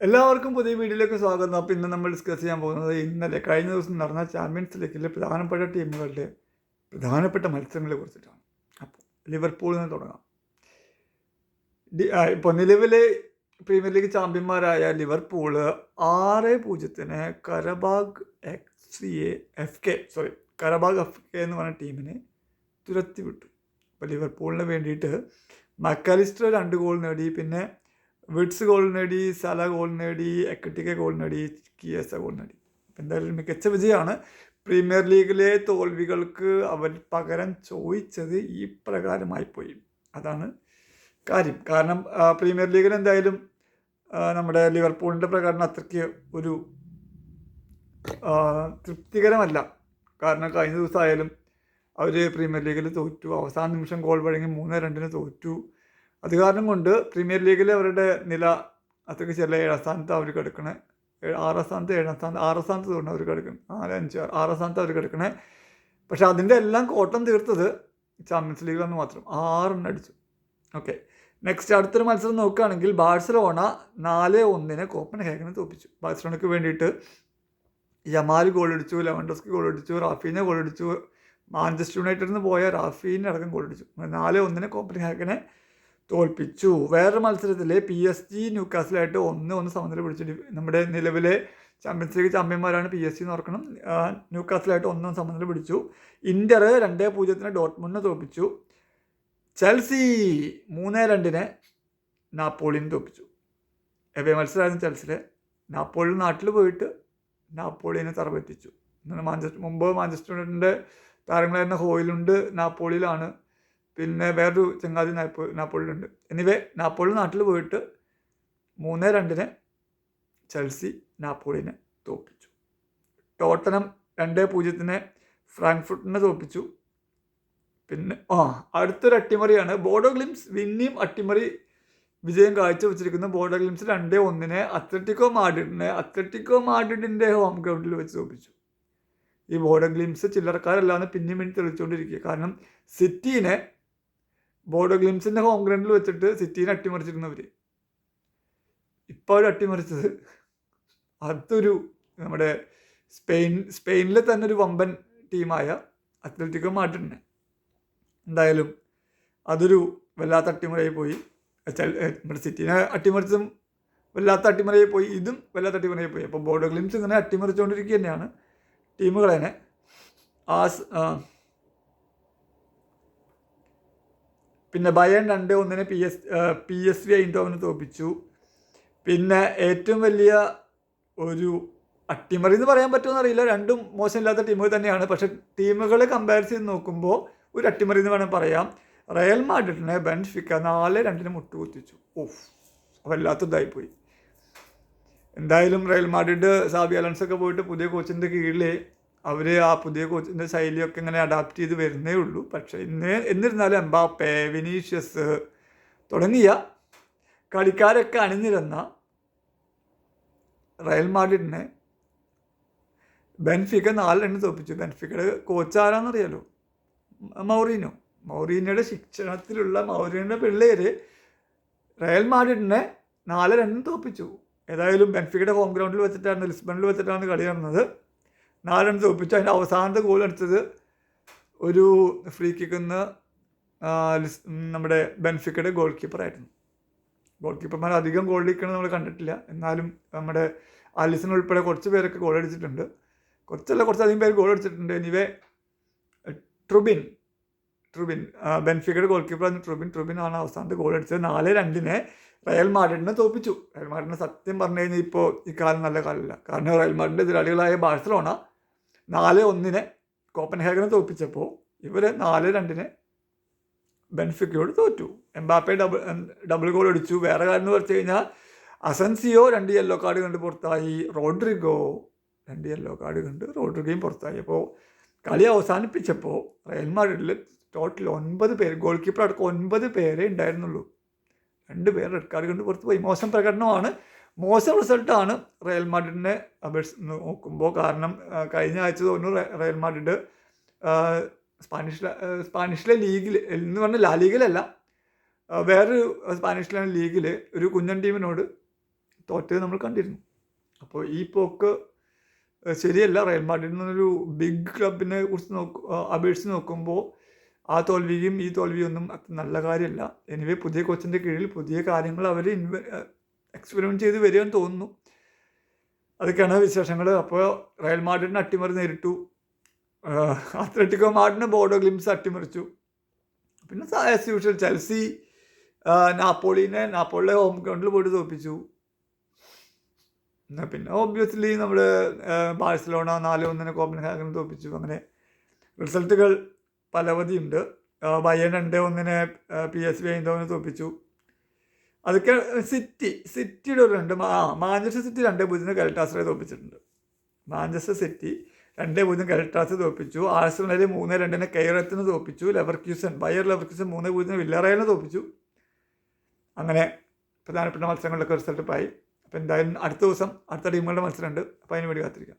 എല്ലാവർക്കും പുതിയ വീഡിയോയിലേക്ക് സ്വാഗതം. അപ്പോൾ ഇന്ന് നമ്മൾ ഡിസ്കസ് ചെയ്യാൻ പോകുന്നത് കഴിഞ്ഞ ദിവസം നടന്ന ചാമ്പ്യൻസ് ലീഗിലെ പ്രധാനപ്പെട്ട ടീമുകളുടെ പ്രധാനപ്പെട്ട മത്സരങ്ങളെ കുറിച്ചിട്ടാണ്. അപ്പോൾ ലിവർപൂളിൽ നിന്ന് തുടങ്ങാം. ഇപ്പോൾ നിലവിലെ പ്രീമിയർ ലീഗ് ചാമ്പ്യന്മാരായ ലിവർപൂള് 6-0 കരബാഗ് എഫ് കെ എന്ന് പറഞ്ഞ ടീമിനെ തുരത്തി വിട്ടു. അപ്പോൾ ലിവർപൂളിന് വേണ്ടിയിട്ട് മക്കാലിസ്റ്റർ 2 ഗോൾ നേടി, പിന്നെ വിഡ്സ് ഗോൾ നേടി, സല ഗോൾ നേടി, എക്കറ്റിക്ക ഗോൾ നേടി, കിയസ ഗോൾ നേടി. എന്തായാലും മികച്ച വിജയമാണ്. പ്രീമിയർ ലീഗിലെ തോൽവികൾക്ക് അവർ പകരം ചോദിച്ചത് ഈ പ്രകാരമായിപ്പോയി. അതാണ് കാര്യം. കാരണം പ്രീമിയർ ലീഗിൽ എന്തായാലും നമ്മുടെ ലിവർപൂളിൻ്റെ പ്രകടനം അത്രയ്ക്ക് ഒരു തൃപ്തികരമല്ല. കാരണം കഴിഞ്ഞ ദിവസമായാലും അവർ പ്രീമിയർ ലീഗിൽ തോറ്റു, അവസാന നിമിഷം ഗോൾ വഴങ്ങി 3-2 തോറ്റു. അത് കാരണം കൊണ്ട് പ്രീമിയർ ലീഗിൽ അവരുടെ നില അത്രയ്ക്ക് ചില 7ാം സ്ഥാനത്ത് അവർ കിടക്കണേ, 6ാം സ്ഥാനത്ത് 7ാം സ്ഥാനത്ത് 6ാം സ്ഥാനത്ത് തോന്നുന്നു അവർ കിടക്കണം, 4, 5, 6ാം സ്ഥാനത്ത് അവർ കിടക്കണേ. പക്ഷെ അതിൻ്റെ എല്ലാം കോട്ടം തീർത്തത് ചാമ്പ്യൻസ് ലീഗിലെന്ന് മാത്രം 6 അടിച്ചു. ഓക്കെ, നെക്സ്റ്റ് അടുത്തൊരു മത്സരം നോക്കുകയാണെങ്കിൽ ബാഴ്സലോണ 4-1 കോപ്പൻഹേഗനെ തോൽപ്പിച്ചു. ബാഴ്സലോണയ്ക്ക് വേണ്ടിയിട്ട് യമാൽ ഗോൾ അടിച്ചു, ലെവൻഡോസ്കി ഗോൾ അടിച്ചു, റാഫീന ഗോൾ അടിച്ചു, മാഞ്ചസ്റ്റർ യുണൈറ്റഡിൽ നിന്ന് പോയ റാഫീന അടക്കം ഗോൾ അടിച്ചു. 4-1 കോപ്പൻഹേഗനെ തോൽപ്പിച്ചു. വേറൊരു മത്സരത്തിൽ PSG ന്യൂക്കാസിലായിട്ട് 1-1 സമനില പിടിച്ചു. നമ്മുടെ നിലവിലെ ചാമ്പ്യൻസ് ലീഗ് ചാമ്പ്യന്മാരാണ് PSG എന്ന് ഓർക്കണം. ന്യൂക്കാസിലായിട്ട് 1-1 സമനില പിടിച്ചു. ഇന്റർ 2-0 ഡോട്ട്മുണ്ടിനെ തോൽപ്പിച്ചു. ചെൽസി 3-2 നാപ്പോളിനെ തോൽപ്പിച്ചു. എവേ മത്സരമായിരുന്നു ചെൽസിയിലെ. നാപ്പോളി നാട്ടിൽ പോയിട്ട് നാപ്പോളിനെ തറപറ്റിച്ചു. മുമ്പ് മാഞ്ചസ്റ്റർ യുണൈറ്റഡിൻ്റെ താരങ്ങളായിരുന്ന ഹോയിലുണ്ട് നാപ്പോളിയിലാണ്, പിന്നെ വേറൊരു ചങ്ങാതി നാപ്പോളിയിലുണ്ട്. എനിവേ നാപ്പോളി നാട്ടിൽ പോയിട്ട് 3-2 ചെൽസി നാപ്പോളിനെ തോൽപ്പിച്ചു. ടോട്ടനം 2-0 ഫ്രാങ്ക്ഫർട്ടിനെ തോൽപ്പിച്ചു. പിന്നെ അടുത്തൊരു അട്ടിമറിയാണ് ബോഡോ ഗ്ലിംസ്. പിന്നെയും അട്ടിമറി വിജയം കാഴ്ചവെച്ചിരിക്കുന്ന ബോഡോ ഗ്ലിംസ് 2-1 അത്ലറ്റിക്കോ മാഡ്രിഡിൻ്റെ ഹോം ഗ്രൗണ്ടിൽ വെച്ച് തോൽപ്പിച്ചു. ഈ ബോഡോ ഗ്ലിംസ് ചില്ലറക്കാരല്ലാന്ന് പിന്നെയും തെളിച്ചുകൊണ്ടിരിക്കുക. കാരണം സിറ്റീനെ ബോഡോ ഗ്ലിംസിൻ്റെ ഹോം ഗ്രൗണ്ടിൽ വെച്ചിട്ട് സിറ്റീനെ അട്ടിമറിച്ചിരുന്നവർ ഇപ്പോൾ അവർ അട്ടിമറിച്ചത് അതൊരു നമ്മുടെ സ്പെയിനിലെ തന്നെ ഒരു വമ്പൻ ടീമായ അത്ലറ്റിക്കോ മാഡ്രിഡിനെ. എന്തായാലും അതൊരു വല്ലാത്ത അട്ടിമറിയായി പോയി. നമ്മുടെ സിറ്റീനെ അട്ടിമറിച്ചും വല്ലാത്ത അട്ടിമറിയായി പോയി, ഇതും വല്ലാത്ത അട്ടിമറിയായി പോയി. അപ്പോൾ ബോഡോ ഗ്ലിംസ് ഇങ്ങനെ അട്ടിമറിച്ചുകൊണ്ടിരിക്കുക തന്നെയാണ് ടീമുകളെ. പിന്നെ ബയേൺ 2-1 PSV ഐൻഡോവനെ തോൽപ്പിച്ചു. പിന്നെ ഏറ്റവും വലിയ ഒരു അട്ടിമറി എന്ന് പറയാൻ പറ്റുമെന്ന് അറിയില്ല, രണ്ടും മോശമില്ലാത്ത ടീമുകൾ തന്നെയാണ്. പക്ഷെ ടീമുകളെ കമ്പയർ ചെയ്ത് നോക്കുമ്പോൾ ഒരു അട്ടിമറി എന്ന് വേണം പറയാം. റയൽ മാഡ്രിഡിനെ ബെൻഫിക്ക 4-2 മുട്ടുകുത്തിച്ചു. വല്ലാത്തതായിപ്പോയി. എന്തായാലും റയൽ മാഡ്രിഡ് സാബി അലോൺസൊക്കെ പോയിട്ട് പുതിയ കോച്ചിൻ്റെ കീഴിൽ അവർ ആ പുതിയ കോച്ചിൻ്റെ ശൈലിയൊക്കെ ഇങ്ങനെ അഡാപ്റ്റ് ചെയ്ത് വരുന്നേ ഉള്ളൂ. പക്ഷേ എന്നിരുന്നാലും എംബാപ്പെ, വിനീഷ്യസ് തുടങ്ങിയ കളിക്കാരൊക്കെ അണിനിരന്ന റയൽ മാഡ്രിഡിനെ ബെൻഫിക്ക 4-2 തോൽപ്പിച്ചു. ബെൻഫിക്കയുടെ കോച്ച് ആരാന്നറിയാലോ? മൗറീനോയുടെ ശിക്ഷണത്തിലുള്ള മൗറീനോയുടെ പിള്ളേര് റയൽ മാഡ്രിഡിനെ 4-2 തോൽപ്പിച്ചു. ഏതായാലും ബെൻഫിക്കയുടെ ഹോം ഗ്രൗണ്ടിൽ വെച്ചിട്ടാണ്, ലിസ്ബണിൽ വെച്ചിട്ടാണ് കളി നടന്നത്. 4-2 തോൽപ്പിച്ചു. അതിൻ്റെ അവസാനത്തെ ഗോൾ അടിച്ചത് ഒരു ഫ്രീ കിക്കുന്ന നമ്മുടെ ബെൻഫിക്കയുടെ ഗോൾ കീപ്പറായിരുന്നു. ഗോൾ കീപ്പർമാർ അധികം ഗോൾ അടിക്കണം നമ്മൾ കണ്ടിട്ടില്ല. എന്നാലും നമ്മുടെ ആലിസൺ ഉൾപ്പെടെ കുറച്ച് പേരൊക്കെ ഗോൾ അടിച്ചിട്ടുണ്ട്. കുറച്ചധികം പേര് ഗോൾ അടിച്ചിട്ടുണ്ട്. എനിവേ ട്രുബിൻ ബെൻഫിക്കയുടെ ഗോൾ കീപ്പറായിരുന്നു ട്രുബിൻ ആണ് അവസാനത്തെ ഗോൾ അടിച്ചത്. 4-2 റയൽ മാഡ്രിഡിനെ തോൽപ്പിച്ചു. റയൽ മാഡ്രിഡിനെ സത്യം പറഞ്ഞു കഴിഞ്ഞാൽ ഇപ്പോൾ ഈ കാലം നല്ല കാലമല്ല. കാരണം റയൽ മാഡ്രിഡിൻ്റെ എതിരാളികളായ ബാഴ്സലോണ 4-1 കോപ്പൻഹേഗനെ തോൽപ്പിച്ചപ്പോൾ ഇവർ 4-2 ബെൻഫിക്കയോട് തോറ്റു. എംബാപ്പെ ഡബിൾ ഗോൾ അടിച്ചു. വേറെ കാര്യം എന്ന് പറഞ്ഞു കഴിഞ്ഞാൽ അസൻസിയോ 2 യെല്ലോ കാർഡ് കണ്ട് പുറത്തായി. റോഡ്രിഗോ 2 യെല്ലോ കാർഡ് കണ്ട് റോഡ്രിഗോയും പുറത്തായി. അപ്പോൾ കളി അവസാനിപ്പിച്ചപ്പോൾ റയൽ മാഡ്രിഡിൽ ടോട്ടൽ 9 പേര്, ഗോൾ കീപ്പർ അടക്കം 9 പേരേ ഉണ്ടായിരുന്നുള്ളൂ. 2 പേർ റെഡ് കാർഡ് കണ്ട് പുറത്ത് പോയി. മോശം പ്രകടനമാണ്, മോശം റിസൾട്ടാണ് റയൽ മാഡ്രിഡിനെ അപേക്ഷിച്ച് നോക്കുമ്പോൾ. കാരണം കഴിഞ്ഞ ആഴ്ച തോന്നുന്നു റയൽ മാഡ്രിഡ് സ്പാനിഷിലെ ലീഗിൽ എന്ന് പറഞ്ഞാൽ ലാ ലീഗിലല്ല, വേറൊരു സ്പാനിഷിലെ ലീഗിൽ ഒരു കുഞ്ഞൻ ടീമിനോട് തോറ്റത് നമ്മൾ കണ്ടിരുന്നു. അപ്പോൾ ഈ പോക്ക് ശരിയല്ല. റയൽ മാഡ്രിഡിൽ നിന്നൊരു ബിഗ് ക്ലബിനെ കുറിച്ച് അപേക്ഷിച്ച് നോക്കുമ്പോൾ ആ തോൽവിയും ഈ തോൽവിയും ഒന്നും അത്ര നല്ല കാര്യമല്ല. എനിവേ പുതിയ കോച്ചിൻ്റെ കീഴിൽ പുതിയ കാര്യങ്ങൾ അവർ എക്സ്പെരിമെൻറ്റ് ചെയ്ത് വരികയെന്ന് തോന്നുന്നു. അതൊക്കെയാണ് വിശേഷങ്ങൾ. അപ്പോൾ റയൽ മാഡ്രിഡിന് അട്ടിമറി നേരിട്ടു. അത്ലറ്റിക്കോ മാഡ്രിഡിന് ബോർഡോ ഗ്ലിംസ് അട്ടിമറിച്ചു. പിന്നെ ആസ് യൂഷ്വൽ ചെൽസി നാപ്പോളിയുടെ ഹോം ഗ്രൗണ്ടിൽ പോയിട്ട് തോൽപ്പിച്ചു. പിന്നെ ഓബ്വിയസ്ലി നമ്മൾ ബാഴ്സലോണ 4-1 കോപ്പൻഹാഗനെ തോൽപ്പിച്ചു. അങ്ങനെ റിസൾട്ടുകൾ പലവധിയുണ്ട്. ബയേൺ 2-1 PSV Eindhoven തോൽപ്പിച്ചു. അതൊക്കെ സിറ്റിയുടെ ഒരു മാഞ്ചസ്റ്റർ സിറ്റി 2-0 ഗലറ്റാസറയെ തോൽപ്പിച്ചിട്ടുണ്ട്. മാഞ്ചസ്റ്റർ സിറ്റി 2-0 ഗലറ്റാസറെ തോൽപ്പിച്ചു. ആഴ്സണൽ 3-2 കെയ്റത്തിന് തോൽപ്പിച്ചു. ബയർ ലെവർക്യൂസൻ 3-0 വില്ലറയലിനെ തോൽപ്പിച്ചു. അങ്ങനെ പ്രധാനപ്പെട്ട മത്സരങ്ങളിലൊക്കെ റിസൾട്ട് ആയി. അപ്പോൾ എന്തായാലും അടുത്ത ദിവസം അടുത്ത ടീമുകളുടെ മത്സരമുണ്ട്. അപ്പോൾ അതിന് വേണ്ടി കാത്തിരിക്കാം.